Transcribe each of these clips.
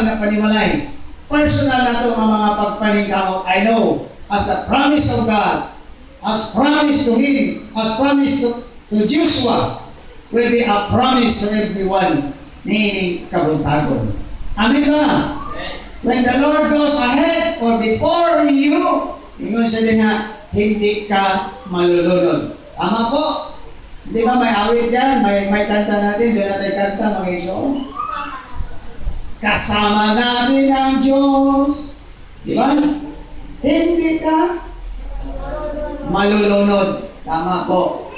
na panimalay. Personal na ito ang mga pagpaningkamot. I know, as the promise of God, as promised to him, as promised to Joshua, will be a promise to everyone, meaning kabuntagon. Amen ba? When the Lord goes ahead or before you, ingon siya din na, hindi ka malulunod. Tama po? Di ba may awit yan? May kanta natin, doon natin kanta, mga iso. Kasama natin ang Diyos. Di ba? Hindi ka malulunod. Tama po.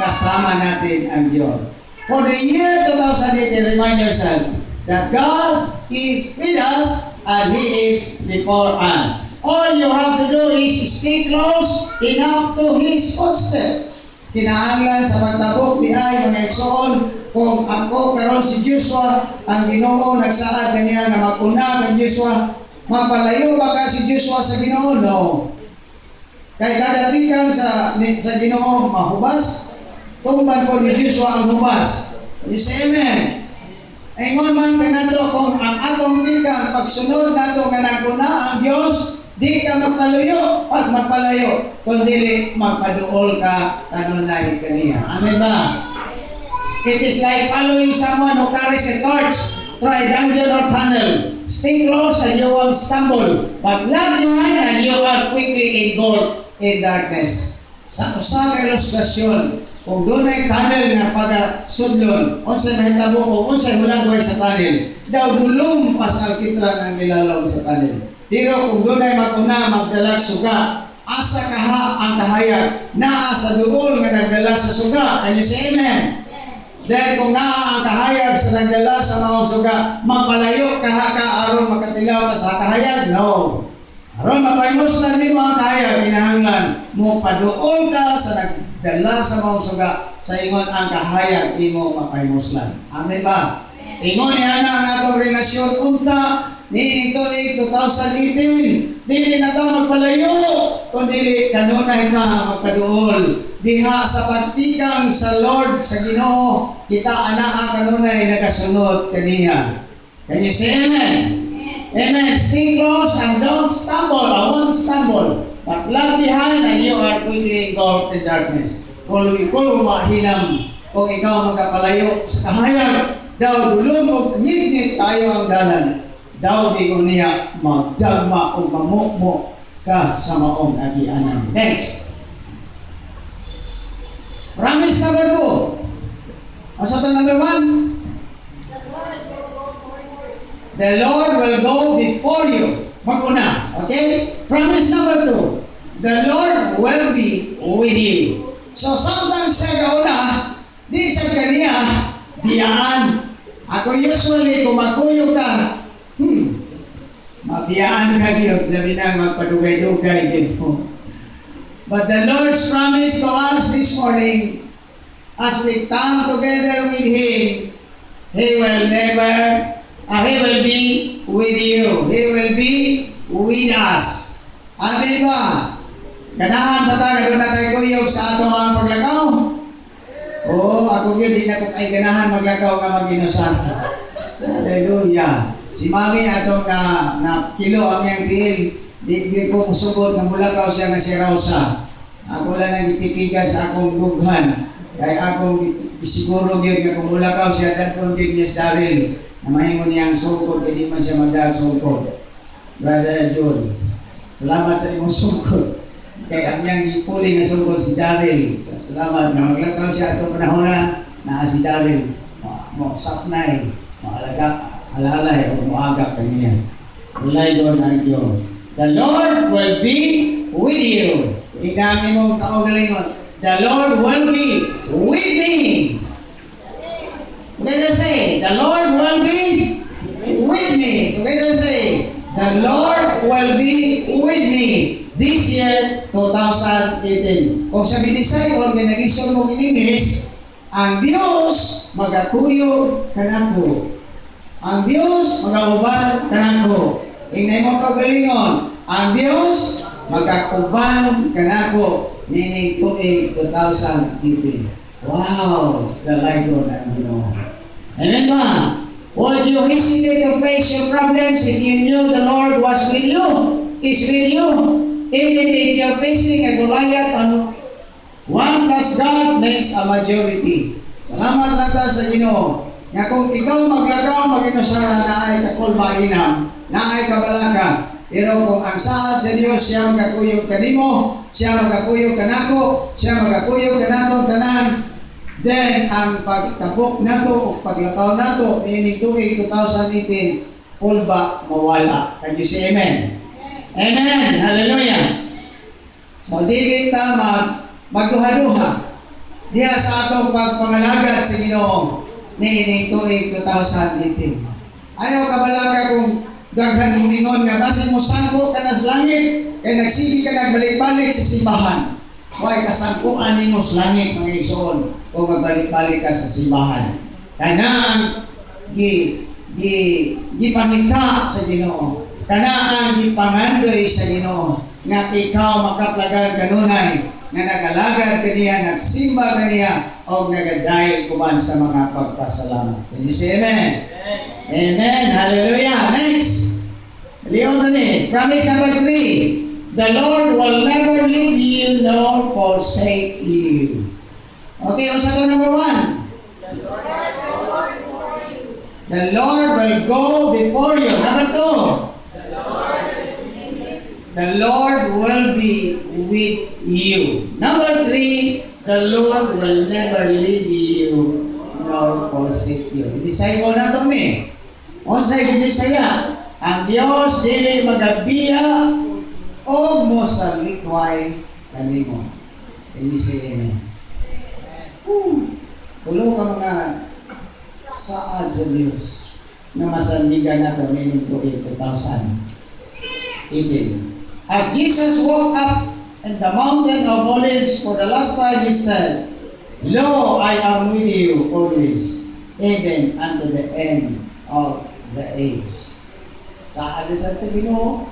Kasama natin ang Diyos. For the year 2018, remind yourself that God is with us and He is before us. All you have to do is stay close enough to His footsteps. Kinahanglan sa pagtabok dihay mga igsoon, kung ako karon si Joshua, ang Ginoo nagsaad kaniya nga mag-una kang Joshua, mapalayo ba ka si Joshua sa Ginoo? No. Kay kada tikan sa Ginoo mahubas, tumban po ni Joshua ang hubas. You say amen. Ingon man kanato kung ang atong tikan pagsunod nato nga naguna ang Dios, di ka magpaluyo at magpalayo, kundi magpaduol ka kanunay kaniya. Amen ba? It is like following someone who carries a torch through a dungeon or tunnel. Stay close and you won't stumble, but lag behind and you are quickly engulfed in darkness. Sa usa ka ilustrasyon, kung doon ay tunnel nga pag-sudlon, unsay mahitabo o unsay hulagway sa tunnel, daw dulong pas alkitran ang nilalong sa tunnel. Pero kung doon ay mag-una, magdalag suga, asa kaha ang kahayag, naa sa duol nga nagdala sa suga. Can you say amen? Then kung naa ang kahayag sa nagdala sa mga suga, magpalayo kaha ka aron makatilaw ka sa kahayag? No. Aron mapaymuslan din mo ang kahayag, kinahanglan mo paduol ka sa nagdala sa mga suga, sa ingon ang kahayag, imo mapaymuslan. Amen ba? Ingon niya na ang atong relasyon unta, nito 2018, dili na ka magpalayo, kundi kanunay ka magpaduol. Diha sa pagtikang sa Lord, sa Ginoo, kita anaa kanunay nagasunod kaniya. Can you say amen? Amen. Stay close and don't stumble. I won't stumble. But lag behind and you are quickly engulfed in darkness. Kung mahinam, kung ikaw magkapalayo sa kahayag, daw dulong o ngit-ngit tayo ang dalan. Daw di ko niya magdagma o mamukmo ka sa maong agianan. Next. Promise number 2. Asa ito number 1? The Lord will go before you. Mag-una. Okay? Promise number 2. The Lord will be with you. So sometimes sa gauna, di sa kaniya, biyaan. Ako usually, kung magkuyog ka, mabiyaan ka yun, labi na magpadugay-dugay din po. But the Lord's promise to us this morning, as we come together with Him, He will be with you. He will be with us. Amen ba? Ganahan ba tayo doon na tayo kuyog sa ato ang paglakaw? Oo, ako yun, di na ko tayo ganahan maglakaw ka mag-inusan. Hallelujah. Si Mami atong na kilo ang iyang tiil, di ko musugod ng mulakaw siya nga si Rosa. Ako lang nang itipigan sa akong dughan. Kaya akong siguro yun nga kung mulakaw siya, dan kung din niya si Daryl, na mahingon niyang sungkod, hindi man siya magdag-sungkod. Brother John, salamat sa imong sungkod. Kaya ang iyang ipuli nga sungkod si Daryl. Salamat na maglakaw siya itong panahon na si Daryl. Sapnay, alalay o muagap kaniya. Ulay doon ang Diyos. The Lord will be with you. Igangin mo kaugalingon. The Lord will be with me. Together say, the Lord will be with me. Together say, the Lord will be with me this year, 2018. Kung sa binisay organization mo in English, ang Diyos magakuyo kanako. Ang Diyos mag-auban kanako. Ingay mo kaugalingon. Ang Diyos mag-auban kanako. Meaning 2018. Wow! The light Lord ang Ginoo. Amen ba? Would you hesitate to face your problems if you knew the Lord was with you, is with you. Even if you're facing a Goliath, one plus God makes a majority. Salamat lang ta sa Ginoo. Nga kung ikaw maglagaw, mag-inusara na ay kakul mainam, na ay kabalaka. Pero kung ang saad sa Diyos, siya magkakuyog kanimo, siya magkakuyog kanako, siya magkakuyog kanatong tanan, then ang pagtabok nato o paglakaw nato niining tuig 2018, pulba mawala. Can you say amen? Amen. Hallelujah. So di kita magduha-duha diha sa atong pagpangalagad sa Ginoo niining tuig 2018. Ayaw kabalaga kung daghan mong ingon nga basin mo sangko ka na sa langit kay nagsige ka nagbalik-balik sa simbahan. Why kasangkuan nimo sa langit mga igsoon kung magbalik-balik ka sa simbahan. Kanang gipangita sa Ginoo. Kanang gipangandoy sa Ginoo nga ikaw makaplagan kanunay nga nagalagad kaniya, nagsimba kaniya o nagadayon kuman sa mga pagpasalamat. Can you say amen? Amen. Hallelujah. Next. Leon ni. Promise number 3. The Lord will never leave you nor forsake you. Okay, what's the number 1? The Lord will go before you. Number 2. The Lord will be with you. Number 3. The Lord will never leave you nor forsake you. Bisay ko na ito ni. O sa Bisaya, ang Diyos dili magabiya o mo sa likway kanimo. Can you say amen? Tulong ka mga saad sa Diyos na masandigan na ito nining tuig 2018. As Jesus walked up in the mountain of Olives for the last time, He said, Lo, I am with you always, even unto the end of the age. Sa alisan sa Ginoo,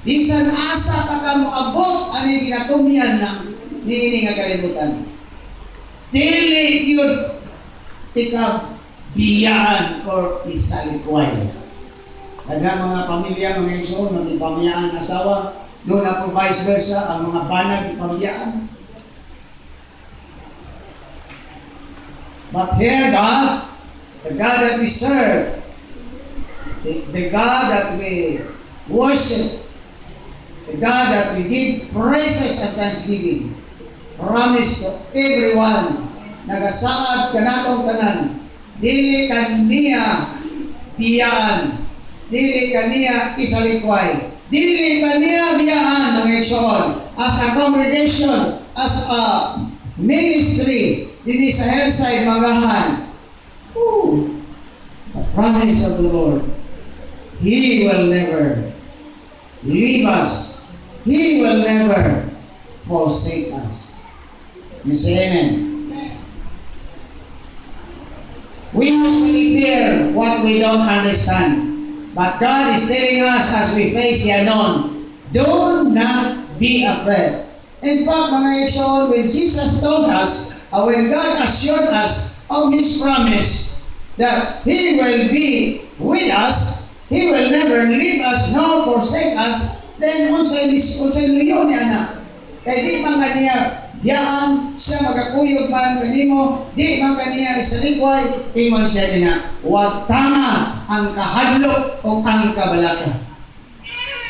bisan asa pa ka moabot ani ginatumian na niini nga kalibutan. Dili yun ikaw biyaan or isalikway. Daghang mga pamilya, mga igsoon, mga pamiyaan asawa, doon ako vice versa, ang mga banag ipamiyaan. But here, God, the God that we serve, the God that we worship, the God that we give praises and thanksgiving, promise to everyone, nagasaad kanatong tanan, dili kaniya biyaan, dili kaniya isalikway, dili kaniya biyaan ng igsoon, as a congregation, as a ministry, dili sa Hillside Mangahan. The promise of the Lord, He will never leave us. He will never forsake us. You say amen? We usually fear what we don't understand. But God is telling us as we face the unknown, do not be afraid. In fact, mga igsoon, when Jesus told us, when God assured us of His promise that He will be with us, He will never leave us nor forsake us, then unsay liyon ni anak. Kaya di man kaniya diyaan, siya magkakuyog man kanimo, di man kaniya isalikway, ingon siya din na, huwag tama ang kahadlok o ang kabalaka.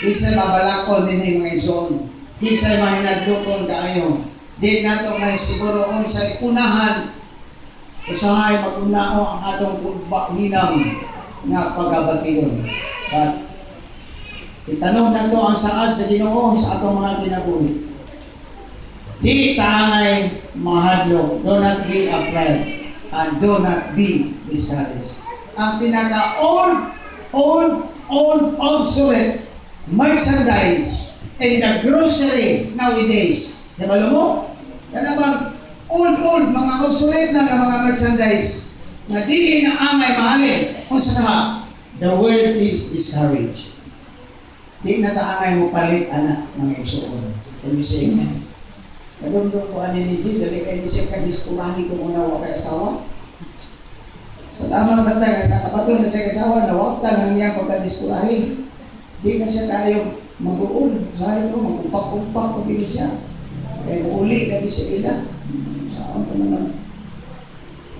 Isa'y mabalakon din mga igsoon. Isa'y mahinadlokon kaayo. Di nato may siguro kung sa unahan, usahay mag-unao ang atong hinam nga pagabatiyon. But itanong na to ang saad sa Ginoo sa atong mga kinabuhi. Di tangay mahadlok. Do not be afraid and do not be discouraged. Ang pinaka-old, obsolete merchandise in the grocery nowadays. Nabalo mo? Yan bang old, mga obsolete na mga merchandise na dili na amay mahalin. Kung sa the world is discouraged. Di na taangay mo palit, anak, mga igsoon. Can you say amen? Nadumdum ko ani ni G, dali kayo ni siya ka-diskurani kung una wa kay asawa. Salamat na tayo, nakapato na siya kasawa na huwag tayo ng iyang pagkadiskurahin. Di na siya tayo mag-uul. Sa ito, magkumpak-kumpak pag hindi siya. Kaya muuli lagi sa ila. Saan ka naman?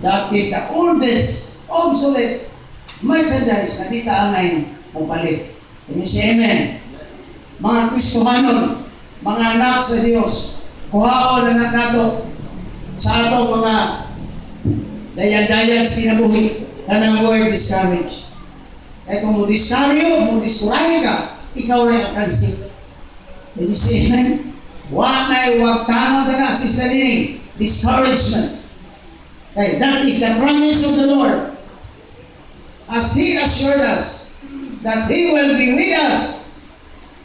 That is the oldest, obsolete merchandise na di taangay mapalit. Can you say amen? Mga Kristohanon, mga anak sa Diyos, kuhaon na nato sa atong mga dayan-dayan sa kinabuhi na ng word discourage. Kaya kung mo discourage, mo diskurahin ka, ikaw rin ang kansip. Can you say amen? Huwag tama na si sariling discouragement. Okay, that is the promise of the Lord. As He assured us that He will be with us,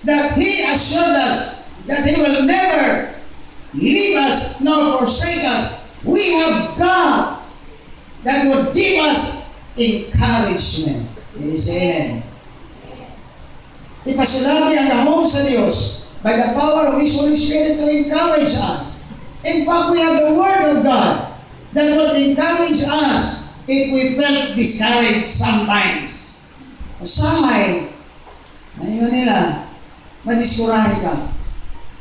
that He assured us that He will never leave us nor forsake us, we have God that would give us encouragement. Can you say amen? Ipasulati ang among sa Diyos by the power of His Holy Spirit to encourage us. In fact, we have the Word of God that would encourage us if we felt discouraged sometimes. Usahay, ayun nila, madiskurahin ka.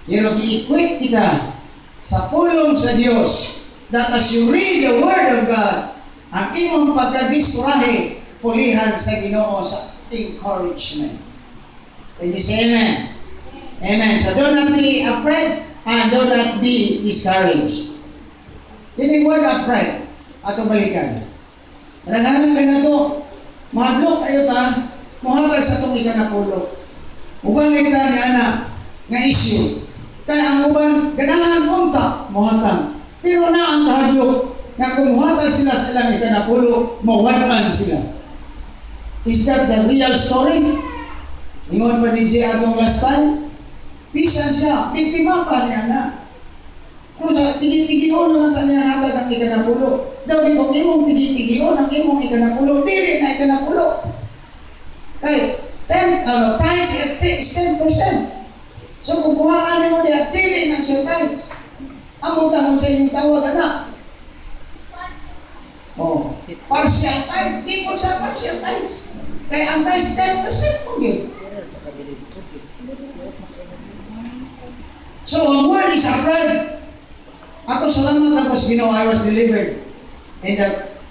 Pero i-equip kita sa pulong sa Diyos that as you read the Word of God, ang imong pagkadiskurahin, pulihan sa Ginoo sa encouragement. Can you say amen? Amen. So do not be afraid and do not be discouraged. Yung word afraid, ato balikan. Nanghanan ka na ito, mahadlok kayo ta, muhatag sa itong ikanapulo. Ubang kita ni anak, nga issue. Kaya ang uban, ganahan unta, muhatag. Pero na ang kahadlok, nga kung muhatag sila sa ilang ikanapulo, mawanan sila. Is that the real story? Ingon pa din siya atong last time? Bisan siya, biktima pa niya na. Kung tigit-tigion lang sa niya hatag ang ikanapulo. Daw kung imong tigit-tigion ang imong ikanapulo, dili na ikanapulo. Kaya, 10 times is 10%. So kung kuhaan mo niya, dili na siya times. Amot lang sa inyong tawag, anak. Oh, partial times. Di po sa partial times. Kaya ang times 10% po yun. So, ang word is afraid. Ako salamat ako sa Ginoo, I was delivered in that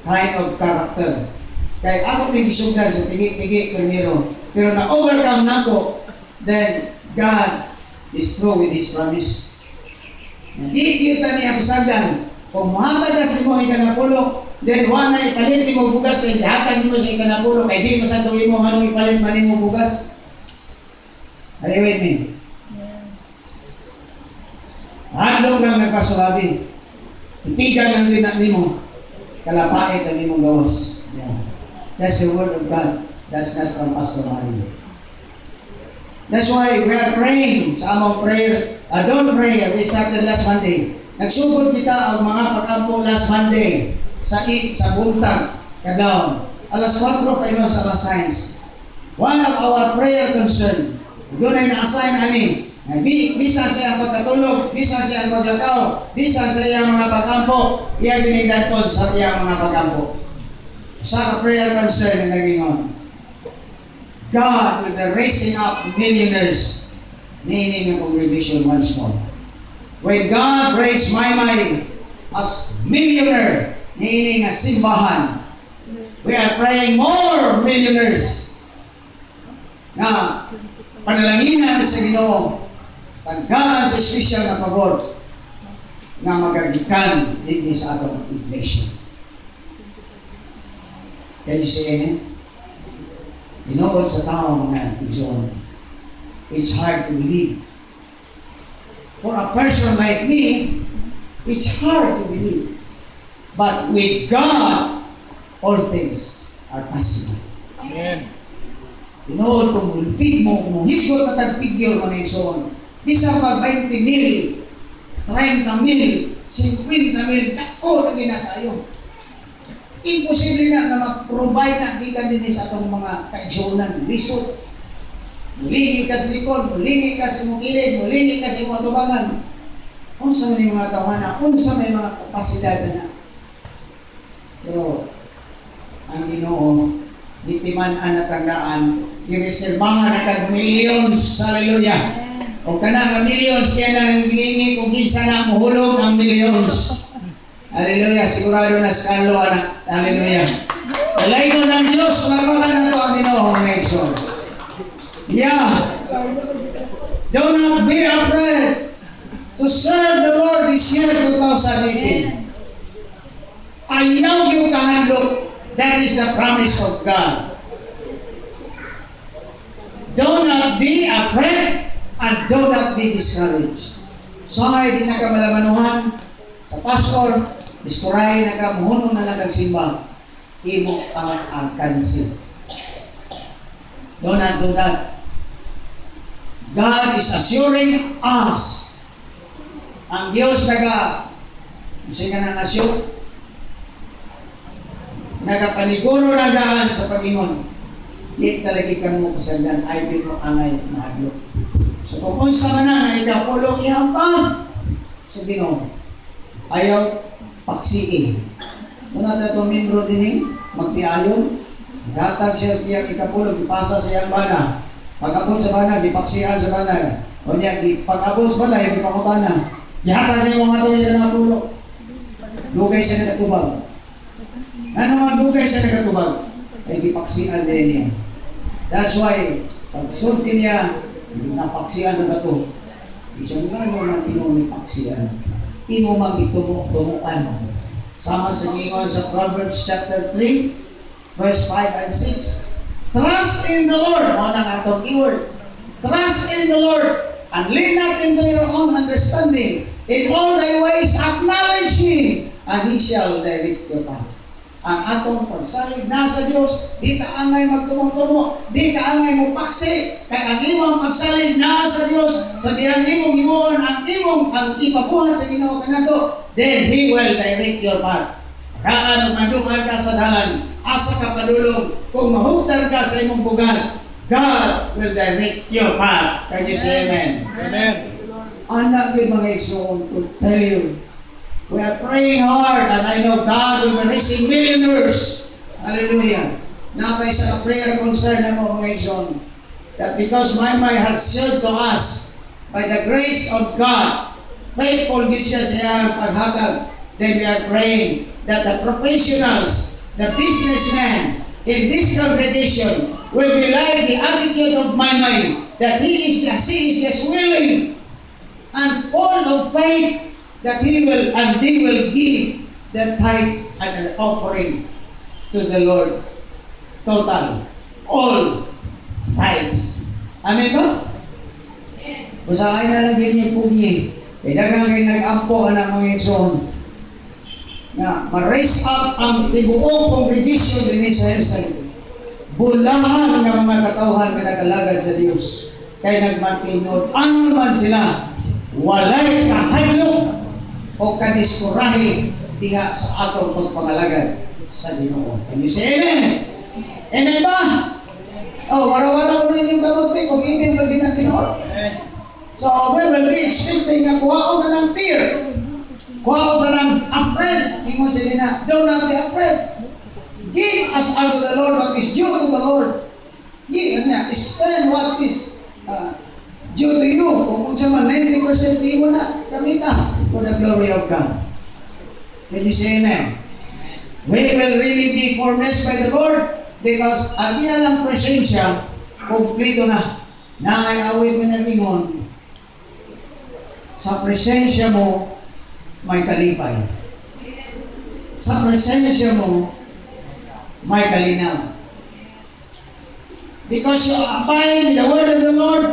kind of character. Kaya ako nagisugdan sa tigi-tigi primero. Pero na-overcome na ko, then God is true with His promise. Hindi kita niya pasagdan. Kung muhatag ka sa mga ikanapulo, then one na ipalit mo bugas, kaya ihatag mo sa ikanapulo, kaya di masatuin mo anong ipalit manin mo bugas. Are you with me? Handong lang nagpasulabi. Ipigan lang din mo. Kalapait ang imong gawas. Yeah. That's the word of God. That's not from Pastor Mario. That's why we are praying sa among prayers. Don't pray. We started last Monday. Nagsugod kita ang mga pagkampo last Monday sa buntag. Kadaon. Alas 4 kayo sa alas science. One of our prayer concern. Doon ay na-assign ani. Bisa siya ang pagkatulog, bisa siya ang paglakaw, bisa siya ang mga pagkampo, iya ginigdaton sa iya mga pagkampo. Sa prayer concern na naging on. God will be raising up millionaires, meaning a congregation once more. When God raised my mind as millionaire, meaning a simbahan, we are praying more millionaires. Na panalanginan sa Ginoo, taggaan sa espesyal na pabor na magagikan dito sa atong iglesia. Can you say amen? Tinood sa tao mga igsoon. It's hard to believe. For a person like me, it's hard to believe. But with God, all things are possible. Amen. Tinood kung multig mo, kung hisgot na tag-figure mo na igsoon. Isa pag 20,000, 30,000, 50,000, tako na ginakayo. Imposible na mag-provide na kita din sa itong mga kaigsunan, lisod. Mulingi ka sa likod, mulingi ka sa mong kilid, mulingi ka sa mga tubangan. Unsa may mga tawanan, unsa may mga kapasidad na. Pero, ang Ginoo, di timan-an na tandaan, ireserbahan na kag millions, hallelujah. O kana nga millions, kaya na nang giningi kung kinsa na muhulog ang millions. Hallelujah, sigurado na sa kanlo, anak. Hallelujah. Dalay ko ng Diyos, malabakan na ito ang Ginoo, mga igsoon. Yeah. Do not be afraid to serve the Lord this year 2018. Ayaw yung kahandog. That is the promise of God. Do not be afraid and do not be discouraged. So ay di nagkamalamanuhan sa pastor, diskuray nagkamuhunong na nagsimba, imo ang kansi. Do not do that. God is assuring us. Ang Diyos sige na nasyo, nagapaniguro na daan sa Panginoon. Di talaga kamo kasandan, ay di mo angay mahadlok. So kung unsa man na ikapulong iyang pa sa Ginoo, ayaw paksiin. Kung natin itong membro din magtiayon, naghatag siya iyang ikapulong, ipasa sa iyang bana. Pag-abot sa bana, dipaksihan sa bana. O niya, pag-abot sa bana, ipakutana. Ihatag niya mga ito yung nakapulong. Dugay siya nakatubag. Ano nga dugay siya nakatubag? Ay dipaksihan din niya. That's why, pag sulti niya, napaksihan na ito. Isang gano'n ang tinong paksihan. Imo magitumukan. Sama sa gingon sa Proverbs chapter 3, verse 5 and 6. Trust in the Lord. Mga nang atong keyword. Trust in the Lord and lean not into your own understanding. In all thy ways acknowledge Him and He shall direct your path. Ang atong pagsalig nasa Diyos, di ka angay magtumong-tumo, di ka angay mupaksi, kaya ang imong pagsalig nasa Diyos, sa diyang imong himuon, ang ipabuhat sa Ginoo kanato, then He will direct your path. Raan o mandukan ka sa dalan, asa ka padulong, kung mahugtan ka sa imong bugas, God will direct your path. Can you say amen? Amen. Anak din mga igsoon to tell you, we are praying hard and I know God will be raising millionaires. Hallelujah. Now may sa prayer concern na mo mga igsoon, that because Maymay has shared to us by the grace of God, faithful din siya sa iyang paghatag, then we are praying that the professionals, the businessmen in this congregation will be like the attitude of Maymay, that he is just willing and full of faith that they will give their tithes and an offering to the Lord. Total. All tithes. Amen ba? Usahay na lang din niya punyi. Kaya dagang kayo nag-ampo ang mga igsoon na ma-raise up ang tibuong congregation din sa Hillside. Bulahan ng mga katauhan na nagalagad sa Diyos. Kaya nagmantinod. Ano man sila? Walay kahadlok o kaniskurahi diha sa atong pagpangalagad sa Ginoo. Can you say amen? Amen ba? Oh, wara-wara ko rin yung kabuti kung amen ba ginatinood. So, we will be expecting na kuha ka ng fear. Kuha ka ng afraid. Ingon sila na, do not be afraid. Give us unto the Lord what is due to the Lord. Give niya, spend what is due to you. Kung sa man 90% mo na, kamita for the glory of God. Can you say amen? We will really be furnished by the Lord because ang iyalang presensya, kumplito na. Nangayawin mo na lingon, sa presensya mo, may kalipay. Sa presensya mo, may kalinaw. Because you abide in the word of the Lord,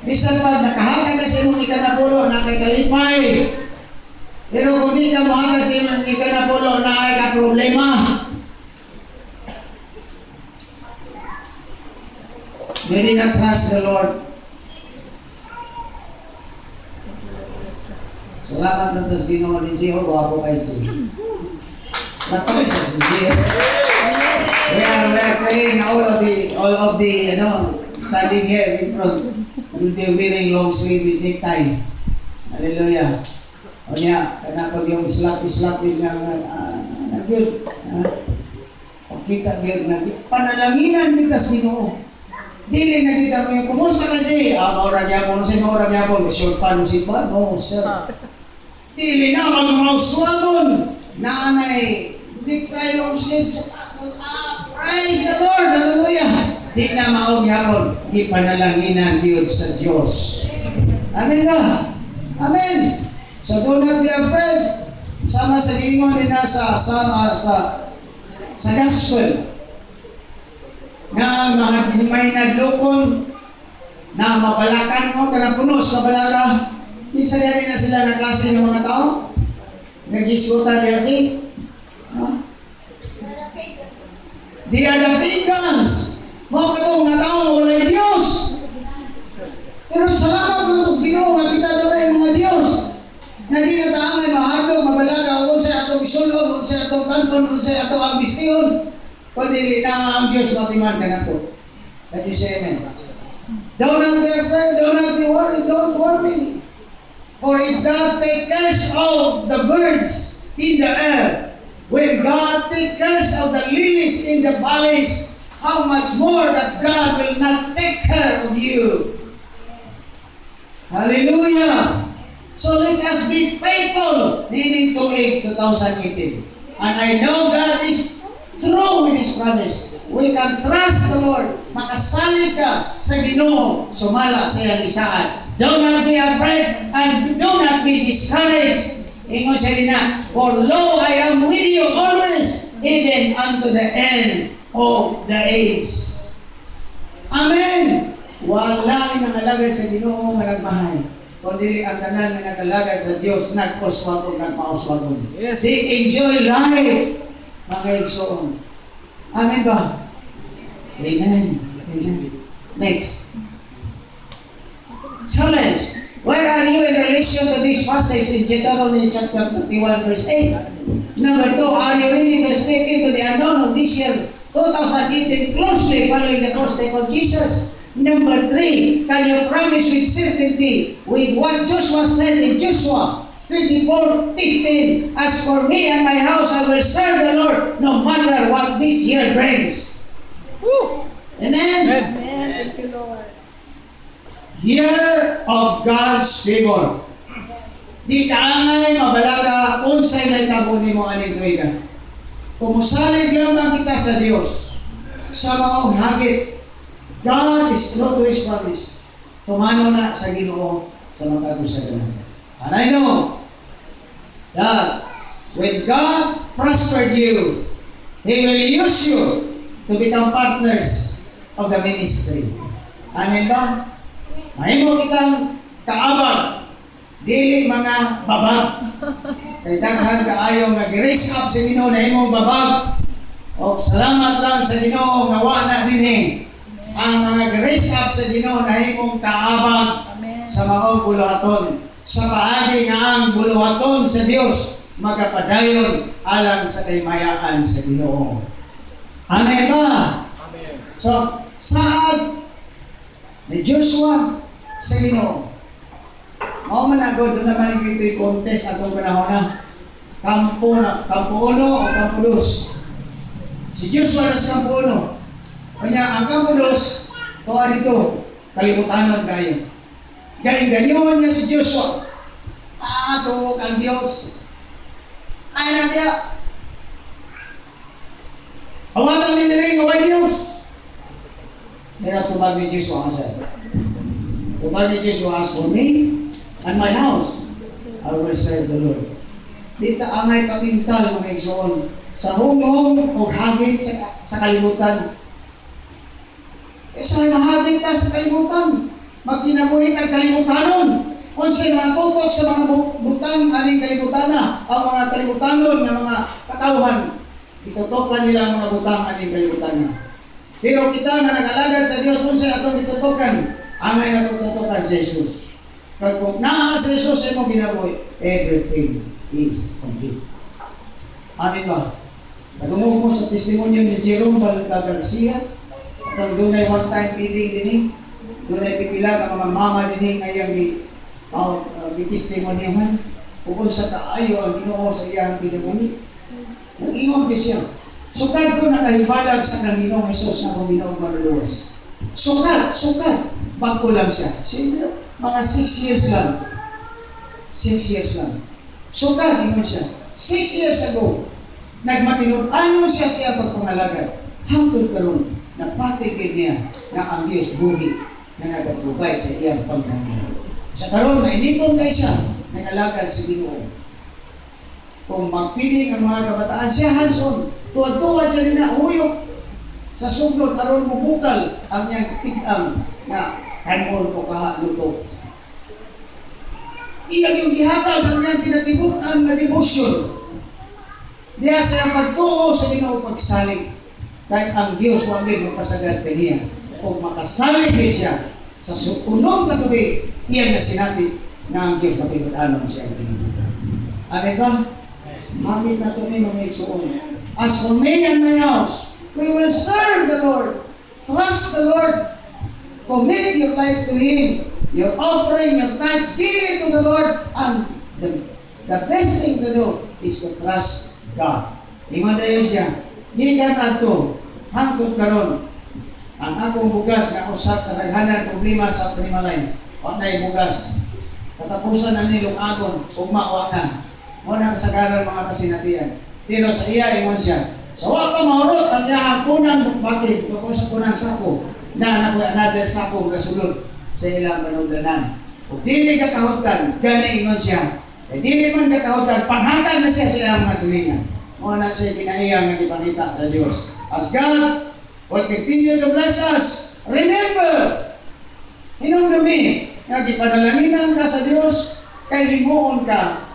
bisan pa nakahatag ka sa imong ikanapulo na kay kalipay. Pero kung di ka mahatag sa imong ikanapulo na ay ka problema. You did not trust the Lord. Salamat na tas Ginoo ni Jeho, gwapo kayo siya. Napakay siya si Jeho. We are praying all of the standing here in front will be wearing long sleeve with necktie. Hallelujah. O niya, kanapag yung slap-slap yung nagyod. kita gyud nga panalanginan kita sa Ginoo. Dili na kita mo yung kumusta ka siya? Maura gyapon sa maura gyapon, short pan si pa, no sir. Dili na magmauswagon. Nanay, di kayo sleep sa pakul. Praise the Lord, hallelujah. Di na maog gyapon, di panalanginan gyud sa Dios. Amen ba? Amen. So do not be afraid. Sama sa ingon din na sa gospel na mga may nadlukon na mabalakan mo kanang punos sa balaga. Isa yan na sila ng klase ng mga tao nagisgutan niya si they are the pagans. Mga katong mga tao wala Diyos, pero salamat kung itong Ginoo nga kita doon yung mga Diyos na di na taangay mahadog, mabalaga, kung sa'y atong isulog, kung sa'y atong kanon, kung sa'y atong ambisyon, kundi na ang Diyos matiman ka na to. That you say amen. Don't not be afraid, don't not be worried, don't worry. For if God take care of the birds in the air, when God take care of the lilies in the valleys, how much more that God will not take care of you. Hallelujah! So let us be faithful leading to 2018. And I know God is true with His promise. We can trust the Lord. Makasalig ka sa Ginoo, sumala sa iyang isaan. Do not be afraid and do not be discouraged. Ingon siya din na, for lo, I am with you always, even unto the end of the age. Amen! Wala nangalagay sa Ginoo nga nagmahay. Kundi ang tanan nga nagalagay sa Dios nagpuswag nagpauswagon. Yes. They enjoy life, mga igsoon. Amen ba? Amen. Amen. Next. Challenge. Where are you in relation to this passage in Deuteronomy chapter 31 verse 8? Number 2, are you ready to step into the unknown of this year 2018 closely following the footsteps of Jesus? Number 3, can you promise with certainty with what Joshua said in Joshua 24:15? As for me and my house, I will serve the Lord no matter what this year brings. Woo! Amen? Amen. Thank you, Lord. Year of God's favor. Di kaangay mabalaga unsay may tabuni mo aning tuiga. Kumusalig lamang kita sa Dios sa maong hagit. God is true to His promise. Tumano na sa Ginoo sa matag sa ganun. And I know that when God prospered you, He will use you to become partners of the ministry. Amen ba? Mahimo kitang kaabag, dili mga babag. Kay daghan kaayo nga gi-raise up sa Ginoo na imong babag. O salamat lang sa Ginoo nga wa na dinhi ang mga grace up sa Ginoo na himong kaabag sa maong buluhaton. Sa paagi nga ang buluhaton sa Dios magapadayon alang sa kaymayaan sa Ginoo. Amen ba? Amen. So, saad ni Joshua sa Ginoo. Mao man agad doon naman ito'y contest atong panahon na. Kampo 1 o kampo 2. Si Joshua na sa kampo 1. Kanya, ang kampo 2, tuwa dito, kalibutanon kayo. Galing-galingon niya si Joshua. Tuwag ang Diyos. Ay na niya. Awatan ni rin, away Diyos. Pero tubag ni Joshua kasi. Tubag ni Joshua, as for me and my house, I will serve the Lord. Dita amay patintal, mga igsoon, sa hungong o hagit sa kalibutan. Sa mahagit ka sa kalibutan, magkinabuhi kang kalibutanon. Kung sa'y matutok sa mga butang, aning kalibutana, ang mga kalibutanon ng mga katauhan, itutokan nila ang mga butang, aning kalibutana. Pero kita na nag-alagad sa Diyos, kung sa'y atong itutokan, amay natututokan sa Jesus. Kung naa sa Jesus ay mo ginabuhi, everything is complete. Amin ba? Nagumog mo sa testimonyo ni Jerome Garcia, kung doon ay one time meeting din doon ay pipila ka mga mama din ngayang di-testimonyohan kung sa kaayo ang Ginoo sa iyang tinamuni. Nag-iwan din siya. Sukad ko nakahibalag sa Ginoong Hesus na akong Ginoong manluluwas. Sukad. Bago lang siya. Sino? Mga 6 years lang. 6 years lang. Sukad, ingon siya. 6 years ago, nagmatinud-ano siya pagpangalagad. Hangtod karon, napatigid niya na ang Diyos buhi na nag-provide sa iyang pangangailangan. Sa karon, mainiton kayo siya, nagalagad si Ginoo. Kung magpiling ang mga kabataan siya, hands-on, tuwad-tuwad siya na uyok sa suglod, karon mo bukal ang iyang tig-ang na kanon o kahaluto. Iyang yung gihatag ang iyang tinatibuk-ang na devotion. Diya sa pagtuo sa Ginoo pagsalig. Kahit ang Diyos wagin magpasagad kaniya. Kung makasalig din siya sa sukunong katuwi, iyan na sinati na ang Diyos matinod-anon siya ang tinubugan. Amen ba? Hamid na ito ni mga igsoon. As for me and my house, we will serve the Lord. Trust the Lord. Commit your life to Him. Your offering, your tithes, give it to the Lord. And the best thing to do is to trust God. Ingon dayon siya. Di ka tanto, hangtod karon. Ang akong bugas na usap kadaghanan problema sa Primaline. Wa na'y bugas. Katapusan na nilong agon, ugma wa na. Mo na kasagaran mga kasinatian. Pero sa iya ingon siya. Sa wa pa mahurot ang iyang punang bakit ko sa punang sako. Na nakoy another sako kasulod sa ilang manungdanan. Ug dili ka kahutan, gani ingon siya. E dili man ka kahutan, panghatag na siya sa iyang mga silingan. Mo na siya kinaiyang nagipangita sa Dios. As God will continue to bless us, remember, hinumdumi, nga gipadalaginan ka sa Dios, kay himuon ka